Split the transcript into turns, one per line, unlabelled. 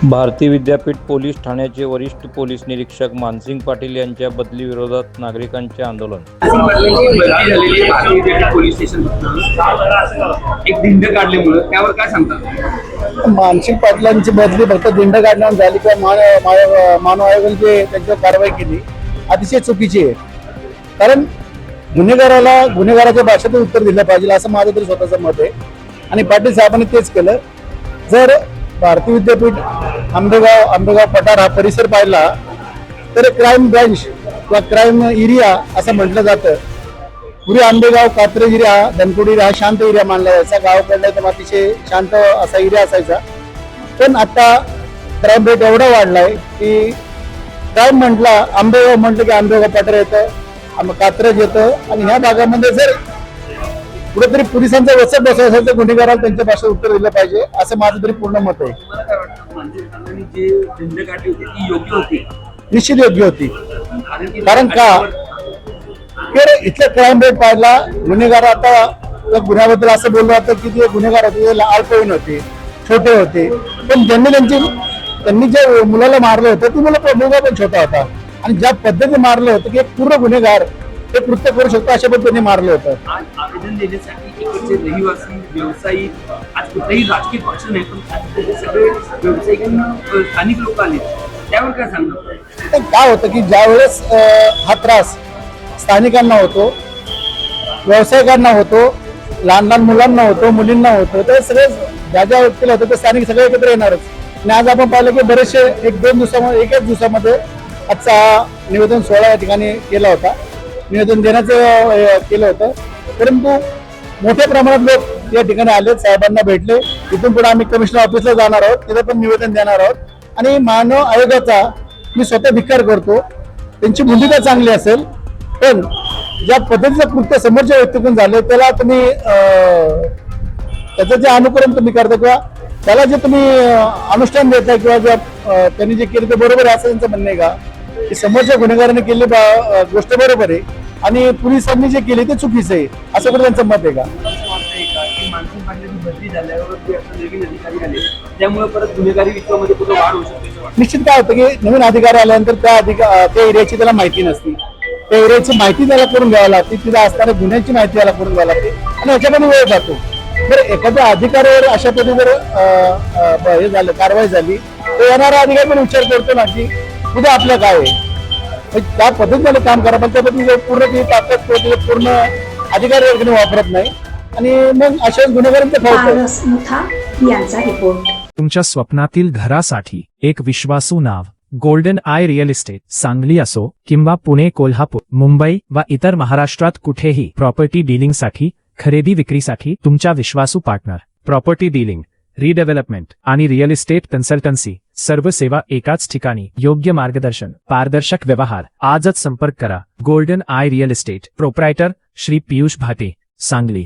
Bharati Vidyapeeth police ठाण्याचे वरिष्ठ police निरीक्षक मानसिंग पाटील यांच्या बदली विरोधात नागरिकांचे आंदोलन।
पोलीस स्टेशन एक दिंड काढल्यामुळे त्यावर काय सांगतात?
मानसिंग पाटलांची बदली फक्त दिंड काढण्यावर झाली किंवा मानव आयोगाने जे त्यांच्यावर कारवाई केली अतिशय चुकीची आहे। कारण गुन्हेगाराला गुन्हेगाराच्या भाषेतून उत्तर दिलं पाहिजे असं माझं तरी स्वतःचं मत आहे आणि पाटील साहेबांनी तेच केलं। जर भारती विद्यापीठ आंबेगाव पठार हा परिसर पाहिला तर क्राईम ब्रँच किंवा क्राईम एरिया असं म्हटलं जातं। पूर्वी आंबेगाव कात्रज एरिया धनकोडी एरिया हा शांत एरिया मानला जायचा, गावाकडला एकदम अतिशय शांत असा एरिया असायचा। पण आता क्राईम रेट एवढा वाढलाय की क्राईम म्हटला आंबेगाव म्हटलं की आंबेगाव पठार येतं, कात्रज येतं आणि ह्या भागामध्ये जर कुठेतरी पोलिसांचा वचक बसवला असेल तर गुन्हेगाराला त्यांच्या भाषेत उत्तर दिलं पाहिजे असं माझं तरी पूर्ण मत आहे। निश्चित योग्य होती। कारण का इथलं क्राईम रेट पाहिला गुन्हेगार आता गुन्ह्याबद्दल असं बोललं जातं की ते गुन्हेगार होते अल्पवयीन होते, छोटे होते, पण त्यांनी जे मुलाला मारलं होतं ती मुलगा पण छोटा होता आणि ज्या पद्धतीने मारलं होतं की एक पूर्ण गुन्हेगार ते कृत्य करू शकतो अशा पद्धतीने मारलं होतं।
आज आवेदन देण्यासाठी इकडचे रहिवासी व्यावसायिक आज कुठलाही राजकीय पक्ष नाही पण सगळे व्यावसायिक स्थानिक लोक आले त्यावर काय सांगणार?
काय होतं की ज्या वेळेस हा त्रास स्थानिकांना होतो, व्यावसायिकांना होतो, लहान लहान मुलांना होतो, मुलींना होतो, तर सगळे ज्या ज्या व्यक्तीला होतं ते स्थानिक सगळे एकत्र येणारच। आणि आज आपण पाहिलं की बरेचसे एकच दिवसामध्ये आजचा निवेदन सोहळा या ठिकाणी केला होता, निवेदन देण्याचं केलं होतं। परंतु मोठ्या प्रमाणात लोक या ठिकाणी आले, साहेबांना भेटले। इथून पुढे आम्ही कमिशनर ऑफिसला जाणार आहोत, तिथे पण निवेदन देणार आहोत आणि मानव आयोगाचा मी स्वतः धिक्कार करतो। त्यांची भूमिका चांगली असेल पण ज्या पद्धतीचं कृत्य समोरच्या व्यक्तीकडून झालं त्याला तुम्ही त्याचं जे अनुकरण तुम्ही करता किंवा त्याला जे तुम्ही अनुष्ठान देता किंवा ज्या त्यांनी जे केलं ते बरोबर आहे असं त्यांचं म्हणणं आहे का? की समोरच्या गुन्हेगाराने केली गोष्ट बरोबर आहे आणि पोलिसांनी जे केले ते चुकीचं आहे असं पण त्यांचं मत आहे का?
मानसिंग पाटलांची बदली झाल्यावर नवीन अधिकारी आले त्यामुळे परत गुन्हेगारी विश्वामध्ये कुठं वाढ होऊ शकते?
निश्चित काय होतं की नवीन अधिकारी आल्यानंतर त्या एरियाची त्याला माहिती नसती, त्या एरियाची माहिती त्याला करून घ्यावी लागते, तिथे असणाऱ्या गुन्ह्यांची माहिती त्याला करून घ्यावी लागते आणि याच्यामध्ये वेळ जातो। जर एखाद्या अधिकाऱ्यावर अशा पद्धतीने जर हे झालं कारवाई झाली तर येणारा अधिकारी पण विचार करतो ना की उद्या आपलं काय आहे, त्या पद्धतीने काम करा पण त्या पद्धतीने पूर्ण ताकद पूर्ण अधिकारी वापरत नाही आणि मग अशाच गुन्हेगारांचा
यांचा रिपोर्ट।
तुमच्या स्वप्नातील घरासाठी एक विश्वासू नाव golden eye real estate. Sangli असो किंवा पुणे, कोल्हापूर, मुंबई व इतर महाराष्ट्रात कुठेही प्रॉपर्टी डीलिंगसाठी, खरेदी विक्रीसाठी तुमच्या विश्वासू पार्टनर। प्रॉपर्टी डीलिंग, रिडेव्हलपमेंट आणि रिअल इस्टेट कन्सल्टन्सी, सर्व सेवा एकाच ठिकाणी, योग्य मार्गदर्शन, पारदर्शक व्यवहार। आजच संपर्क करा golden eye real estate. Proprietor Shri Piyush Bhate, Sangli.